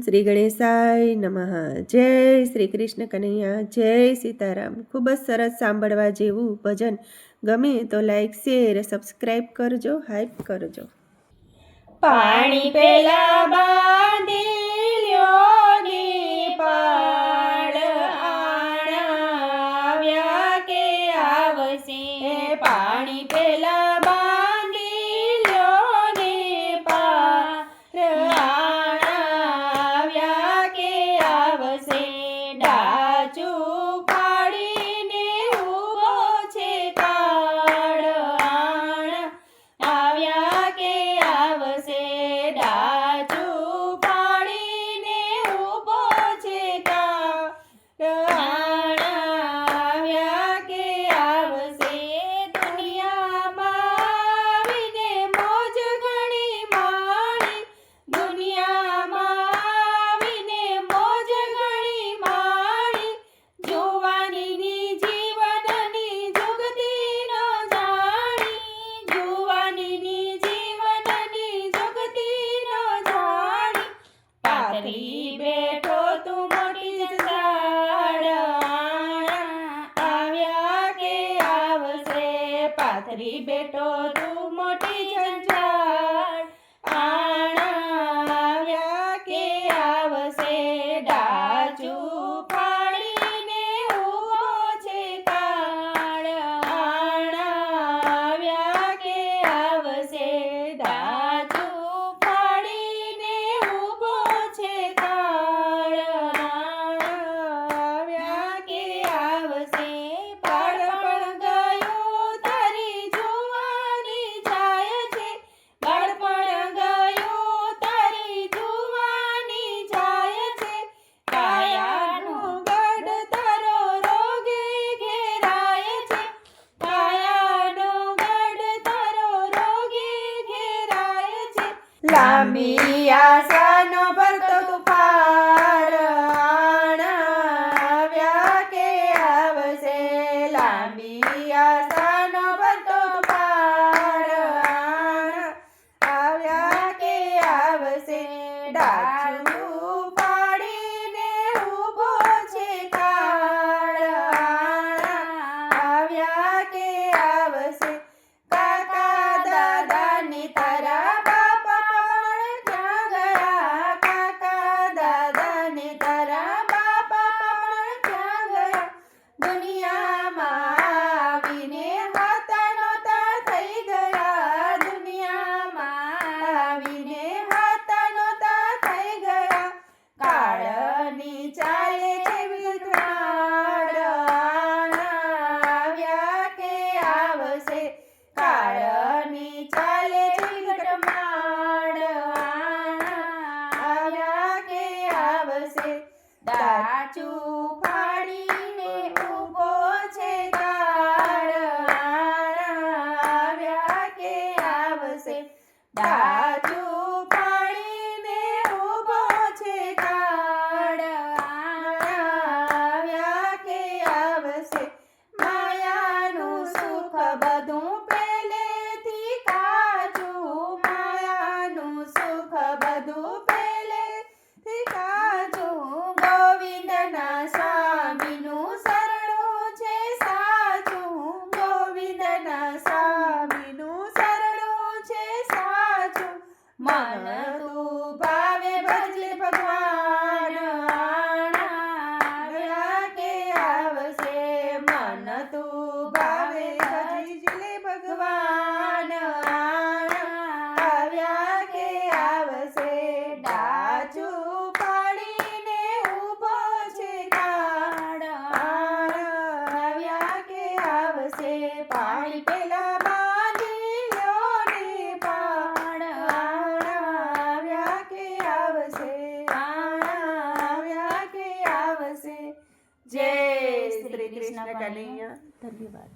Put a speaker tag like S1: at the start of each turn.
S1: શ્રી ગણેશાય નમઃ. જય શ્રી કૃષ્ણ કનૈયા, જય સીતારામ. ખૂબ જ સરસ સાંભળવા જેવું ભજન. ગમે તો લાઈક શેર સબસ્ક્રાઈબ કરજો, હાઈપ કરજો.
S2: પાણી પેલા બાંધી લ્યો ની પાડ આવ્યા કે આવશે. પાણી પેલા બાંધી લ્યો ની પાડ આવ્યા કે આવશે. ડાચું પાડીને ઊભો છે કાળ આવ્યા કે આવશે. ડાચું પાડીને ઊભો છે કાળ આવ્યા કે આવશે. દુનિયામાં આવીને મોજ ઘણી માણી, દુનિયામાં આવીને મોજ ઘણી માણી. જુવાનીની જીવનની જુગતી ન જાણી, જુવાનીની જીવનની જુગતી ન જાણી. પાથરી બેઠો તું મોટી ઝાડ આવ્યા કે આવશે. પાથરી બેઠો તું મોટી ઝાડ આવ્યા કે આવશે. ડાચું પાડીને ઊભો છે કાળ આવ્યા કે આવશે. ડાચું પાડીને ઊભો છે કાળ આવ્યા કે આવશે. બાળપણ ગયું તારી જુવાની જાય છે, બાળપણ ગયું તારી જુવાની જાય છે. કાયાનો ગઢ તારો રોગે ઘેરાય છે, કાયાનો ગઢ તારો રોગે ઘેરાય છે. લાંબી આશાનો ભરતો તુફાન આવ્યા કે આવશે. લાંબી આશાનો ભરતો તુફાન આવ્યા કે આવશે. ડાચું પાડીને ઊભો છે કાળ આવ્યા કે આવશે. કાકા દાદાની તારા બાપ પણ ક્યાં ગયા, કાકા દાદાની તારા બાપ પણ ક્યાં ગયા. દુનિયામાં આવીને હતા નહોતા થઈ ગયા, દુનિયામાં આવીને હતા નહોતા થઈ ગયા. કાળની ચાલે છે વિઘ્નાળ આવ્યા કે આવશે. કાળની ચાલે છે વિઘ્નાળ આવ્યા કે આવશે. ડાચું ફાડીને ઊભો છે કાળ આવ્યા કે આવશે. ડાચું ફાડીને ઊભો છે કાળ આવ્યા કે આવશે. માયાનું સુખ બધું પહેલેથી કાચું, માયાનું સુખ બધું પહેલેથી કાચું. ગોવિંદના સ્વામીનું શરણું છે સાચું, ગોવિંદના સ્વામીનું શરણું છે સાચું. મન તું ભાવે ભજે ભગવાન આવ્યા કે આવશે. મન તું ભાવે ભજે ભગવાન આવ્યા કે આવશે. ડાચું પાડીને ઊભો છે કાળ આવ્યા કે આવશે. પાણી પેલા બાંધી લ્યો ને પાડ આવ્યા કે આવશે, આવ્યા કે આવશે. જય શ્રી કૃષ્ણ કનૈયા.
S1: ધન્યવાદ.